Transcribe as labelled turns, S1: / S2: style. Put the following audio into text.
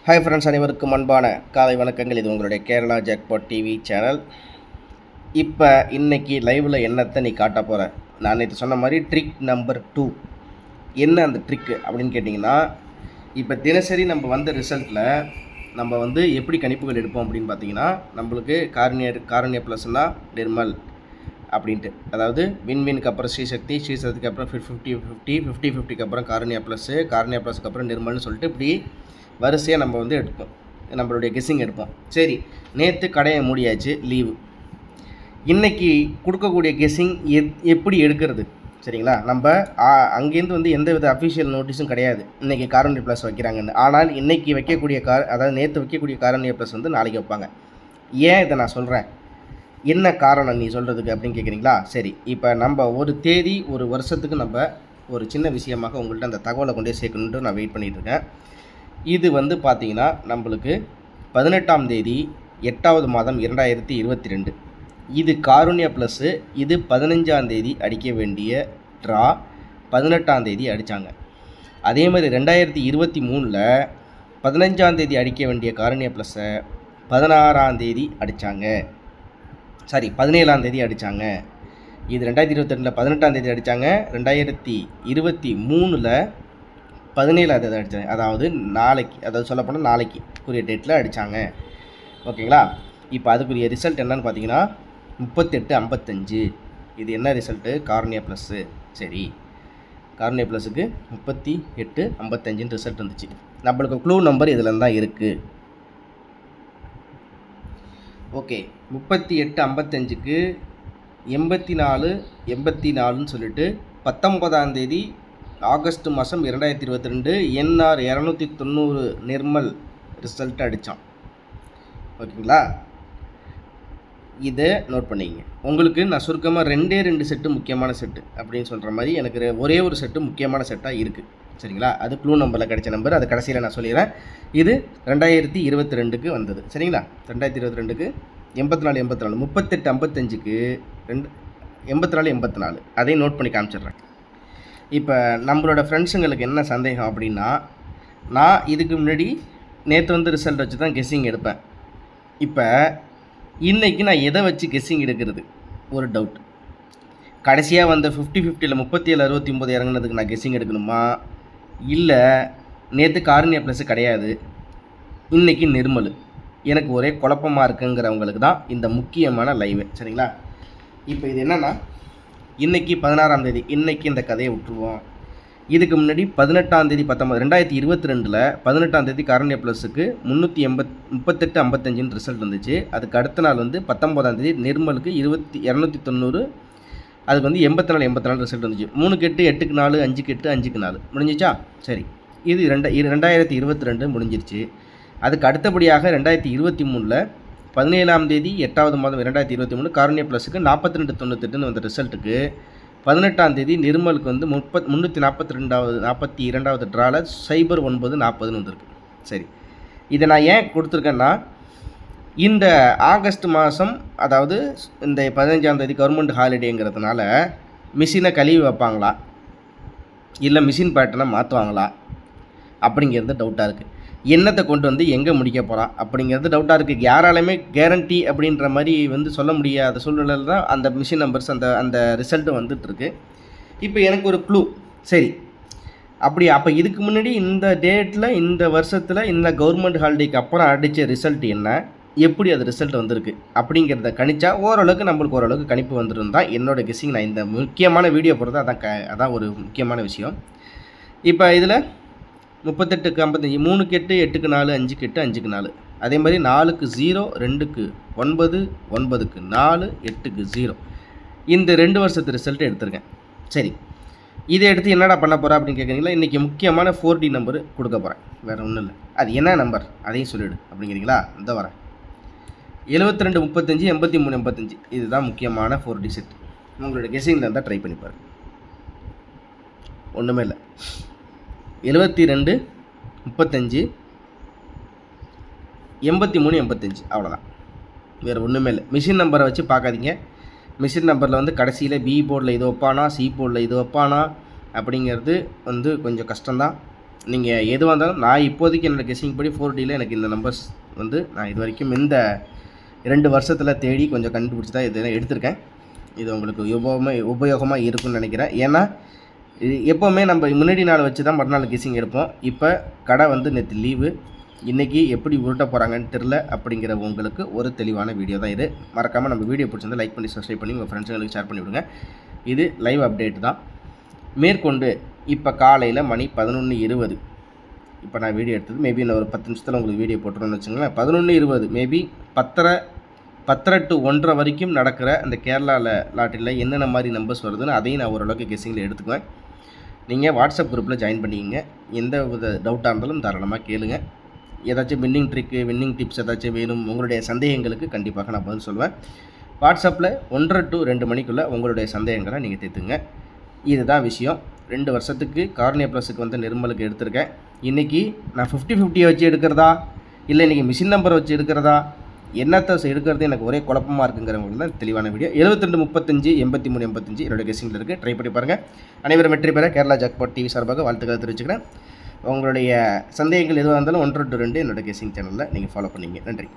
S1: Hi friends, அனைவருக்கும் அன்பான காலை வணக்கங்கள். இது உங்களுடைய கேரளா ஜாக்பாட் டிவி சேனல். இப்போ இன்றைக்கி லைவில் என்னத்தை நீ காட்ட போகிற? நான் நேற்று சொன்ன மாதிரி ட்ரிக் நம்பர் 2. என்ன அந்த ட்ரிக்கு அப்படின்னு கேட்டிங்கன்னா, இப்போ தினசரி நம்ம வந்த ரிசல்ட்டில் நம்ம எப்படி கணிப்புகள் எடுப்போம் அப்படின்னு பார்த்தீங்கன்னா, நம்மளுக்கு காரணிய ப்ளஸ்னால் நிர்மல் அப்படின்ட்டு, அதாவது வின்வினுக்கு அப்புறம் ஸ்ரீசக்தி, ஸ்ரீசக்திக்கு அப்புறம் 50-50 அப்புறம் காரணியா ப்ளஸ்க்கு அப்புறம் நிர்மல்னு சொல்லிட்டு இப்படி வரிசையாக நம்ம எடுப்போம், நம்மளுடைய கெஸ்ஸிங் எடுப்போம். சரி, நேற்று கடையை மூடியாச்சு, லீவு. இன்றைக்கி கொடுக்கக்கூடிய கெஸ்ஸிங் எப்படி எடுக்கிறது? சரிங்களா? நம்ம அங்கேருந்து எந்த வித அஃபிஷியல் நோட்டீஸும் கிடையாது இன்றைக்கி காரணிய ப்ளஸ் வைக்கிறாங்கன்னு. ஆனால் இன்றைக்கி வைக்கக்கூடிய அதாவது நேற்று வைக்கக்கூடிய காரணிய ப்ளஸ் நாளைக்கு வைப்பாங்க. ஏன் இதை நான் சொல்கிறேன், என்ன காரணம் நீ சொல்கிறதுக்கு அப்படின்னு கேட்குறீங்களா? சரி, இப்போ நம்ம ஒரு தேதி ஒரு வருஷத்துக்கு நம்ம ஒரு சின்ன விஷயமாக உங்கள்கிட்ட அந்த தகவலை கொண்டே சேர்க்கணுன்ட்டு நான் வெயிட் பண்ணிகிட்ருக்கேன். இது பார்த்திங்கன்னா நம்மளுக்கு 18ஆம் தேதி 8வது மாதம் 2022. இது காருண்யா ப்ளஸ்ஸு. இது 15ஆம் தேதி அடிக்க வேண்டிய ட்ரா 18ஆம் தேதி அடித்தாங்க. அதே மாதிரி 2023ல் 15ஆம் தேதி அடிக்க வேண்டிய காருண்யா ப்ளஸ்ஸை 16ஆம் தேதி அடித்தாங்க. சாரி, 17ஆம் தேதி அடித்தாங்க. இது 2022ல் 18ஆம் தேதி அடித்தாங்க. 2023ல் 17ஆம் தேதி அடித்தாங்க. அதாவது நாளைக்கு, அதாவது சொல்லப்போனால் நாளைக்கு குறிய டேட்டில் அடித்தாங்க. ஓகேங்களா? இப்போ அதுக்குரிய ரிசல்ட் என்னன்னு பார்த்தீங்கன்னா 38-55. இது என்ன ரிசல்ட்டு? காரணியா ப்ளஸ்ஸு. சரி, காரணியா ப்ளஸுக்கு 38-55 ரிசல்ட் வந்துச்சு. நம்மளுக்கு க்ளூ நம்பர் இதில் தான் இருக்குது. ஓகே, 38-55க்கு 84-84ன்னு சொல்லிட்டு 19ஆம் தேதி ஆகஸ்ட் மாதம் 2022 NR 290 நிர்மல் ரிசல்ட் அடித்தான். ஓகேங்களா? இதை நோட் பண்ணிங்க. உங்களுக்கு நான் சுருக்கமாக 2 செட்டு முக்கியமான செட்டு அப்படின்னு சொல்கிற மாதிரி எனக்கு ஒரே ஒரு செட்டு முக்கியமான செட்டாக இருக்குது. சரிங்களா? அது க்ளூ நம்பரில் கிடைச்ச நம்பர், அது கடைசியில் நான் சொல்லிடுறேன். இது 2022க்கு வந்தது. சரிங்களா? 2022க்கு 84-84, 38-55க்கு 84-84. அதையும் நோட் பண்ணி காமிச்சிடுறேன். இப்போ நம்மளோட ஃப்ரெண்ட்ஸுங்களுக்கு என்ன சந்தேகம் அப்படின்னா, நான் இதுக்கு முன்னாடி நேற்று ரிசல்ட் வச்சு தான் கெஸ்ஸிங் எடுப்பேன். இப்போ இன்றைக்கி நான் எதை வச்சு கெஸ்ஸிங் எடுக்கிறது ஒரு டவுட். கடைசியாக வந்த 50-50ல் 37-69 இறங்குனதுக்கு நான் கெஸ்ஸிங் எடுக்கணுமா, இல்லை நேற்று காரணியா ப்ளஸ்ஸு கிடையாது, இன்றைக்கி நிர்மல், எனக்கு ஒரே குழப்பமாக இருக்குங்கிறவங்களுக்கு தான் இந்த முக்கியமான லைவு. சரிங்களா? இப்போ இது என்னென்னா, இன்றைக்கி 16ஆம் தேதி, இன்றைக்கி இந்த கதையை விட்டுருவோம். இதுக்கு முன்னாடி 18ஆம் தேதி 2022ல் 18ஆம் தேதி காரணியா ப்ளஸுக்கு 38-55 ரிசல்ட் வந்துச்சு. அதுக்கு அடுத்த நாள் 19ஆம் தேதி நிர்மலுக்கு 290, அதுக்கு 84-84 ரிசல்ட் வந்துச்சு. 3-8, 8-4, 5-8, 5-4 முடிஞ்சிச்சா? சரி, இது 2022 முடிஞ்சிருச்சு. அதுக்கு அடுத்தபடியாக 2023ல் 17ஆம் தேதி 8வது மாதம் 2023 காரணியா ப்ளஸுக்கு 42-98 வந்த ரிசல்ட்டுக்கு 18ஆம் தேதி நிர்மலுக்கு 342வது ட்ராவில் 09-40 வந்திருக்கு. சரி, இதை நான் ஏன் கொடுத்துருக்கேன்னா, இந்த ஆகஸ்ட் மாதம், அதாவது இந்த 15ஆம் தேதி கவர்மெண்ட் ஹாலிடேங்கிறதுனால மிஷினை கழுவி வைப்பாங்களா, இல்லை மிஷின் பேட்டர்னை மாற்றுவாங்களா அப்படிங்கிறது டவுட்டாக இருக்குது. என்னத்தை கொண்டு எங்கே முடிக்க போகிறான் அப்படிங்கிறது டவுட்டாக இருக்குது. யாராலுமே கேரண்டி அப்படின்ற மாதிரி சொல்ல முடியாத சூழ்நிலையில் தான் அந்த மிஷின் நம்பர்ஸ் அந்த ரிசல்ட்டு வந்துட்டுருக்கு. இப்போ எனக்கு ஒரு க்ளூ. சரி, அப்போ இதுக்கு முன்னாடி இந்த டேட்டில், இந்த வருஷத்தில், இந்த கவர்மெண்ட் ஹாலிடேக்கு அப்புறம் அடித்த ரிசல்ட் என்ன, எப்படி அது ரிசல்ட் வந்திருக்கு அப்படிங்கிறத கணிச்சா ஓரளவுக்கு நம்மளுக்கு ஓரளவுக்கு கணிப்பு வந்துடும் தான் என்னோடய கெஸ்ஸிங். நான் இந்த முக்கியமான வீடியோ போடுறது அதான் ஒரு முக்கியமான விஷயம். இப்போ இதில் 38-55, 3-8, 8-4, 5-8, 5-4, அதே மாதிரி 4-0, 2-9, 9-4, 8-0, இந்த 2 வருஷத்து ரிசல்ட் எடுத்திருக்கேன். சரி, இதை எடுத்து என்னடா பண்ண போகிறேன் அப்படின்னு கேட்குறீங்களா? இன்றைக்கி முக்கியமான 4D நம்பர் கொடுக்க போகிறேன், வேறு ஒன்றும் இல்லை. அது என்ன நம்பர் அதையும் சொல்லிவிடு அப்படிங்கிறீங்களா? இந்த வரேன். 72-35, 83-85, இதுதான் முக்கியமான 4D செட். உங்களோட கெஸ்ஸிங்கில் இருந்தால் ட்ரை பண்ணி பாருங்கள். ஒன்றுமே இல்லை. 72-35, 83-85, அவ்வளோதான், வேறு ஒன்றுமே இல்லை. மிஷின் நம்பரை வச்சு பார்க்காதீங்க. மிஷின் நம்பரில் கடைசியில் பி போர்டில் இது வைப்பானா, சி போர்டில் இது வைப்பானா அப்படிங்கிறது கொஞ்சம் கஷ்டம்தான். நீங்கள் எதுவாக இருந்தாலும் நான் இப்போதைக்கு என்னோடய கெஸ்ஸிங் படி 4Dயில் எனக்கு இந்த நம்பர்ஸ் வந்து நான் இது வரைக்கும் இந்த 2 வருஷத்தில் தேடி கொஞ்சம் கண்டுபிடிச்சி தான் இதெல்லாம் எடுத்திருக்கேன். இது உங்களுக்கு உபயோகமாக இருக்கும்னு நினைக்கிறேன். ஏன்னா எப்போவுமே நம்ம முன்னாடி நாள் வச்சு தான் மறுநாள் கெஸ்ஸிங் எடுப்போம். இப்போ கடை வந்து நேற்று லீவு, இன்றைக்கி எப்படி உருட்ட போகிறாங்கன்னு தெரில. அப்படிங்கிற உங்களுக்கு ஒரு தெளிவான வீடியோ தான் இது. மறக்காமல் நம்ம வீடியோ பிடிச்சிருந்தா லைக் பண்ணி சப்ஸ்கிரைப் பண்ணி உங்கள் ஃப்ரெண்ட்ஸுங்களுக்கு ஷேர் பண்ணி விடுங்க. இது லைவ் அப்டேட் தான். மேற்கொண்டு இப்போ காலையில் மணி 11:20. இப்போ நான் வீடியோ எடுத்தது மேபி இன்னும் ஒரு 10 நிமிஷத்தில் உங்களுக்கு வீடியோ போட்டுருன்னு வச்சுங்களேன். 11:20 மேபி 10:30 to 1:30 வரைக்கும் நடக்கிற அந்த கேரளாவில் லாட்டரியில் என்னென்ன மாதிரி நம்பர்ஸ் வருதுன்னு அதையும் நான் ஓரளவுக்கு கெஸ்ஸிங்கில் எடுத்துக்குவேன். நீங்கள் வாட்ஸ்அப் குரூப்பில் ஜாயின் பண்ணிக்கிங்க. எந்த வித டவுட்டாக இருந்தாலும் தாராளமாக கேளுங்க. ஏதாச்சும் வின்னிங் ட்ரிக்கு, வின்னிங் டிப்ஸ் ஏதாச்சும் வேணும், உங்களுடைய சந்தேகங்களுக்கு கண்டிப்பாக நான் பதில் சொல்லுவேன். வாட்ஸ்அப்பில் 1:30 to 2 மணிக்குள்ளே உங்களுடைய சந்தேகங்களை நீங்கள் தீர்த்துங்க. இதுதான் விஷயம். 2 வருஷத்துக்கு கார்னியா ப்ளஸுக்கு வந்து நிர்மலுக்கு எடுத்திருக்கேன். இன்றைக்கி நான் 50-50 வச்சு எடுக்கிறதா, இல்லை இன்றைக்கி மிஷின் நம்பரை வச்சு எடுக்கிறதா, என்னத்தை எடுக்கிறது எனக்கு ஒரே குழப்பமாக இருக்குங்கிறவங்களுக்கு தான் தெளிவான வீடியோ. 72-35 83-85 என்னோடய கெஸ்ஸிங்கில் இருக்குது. ட்ரை பண்ணி பாருங்கள். அனைவரும் வெற்றி பெற கேரளா ஜாக்பாட் டிவி சார்பாக வாழ்த்துக்களை தெரிவிச்சுக்கிறேன். உங்களுடைய சந்தேகங்கள் எதுவாக இருந்தாலும் 1 to 2 என்னோடய கெஸ்ஸிங் சேனலில் நீங்கள் ஃபாலோ பண்ணிங்க. நன்றி.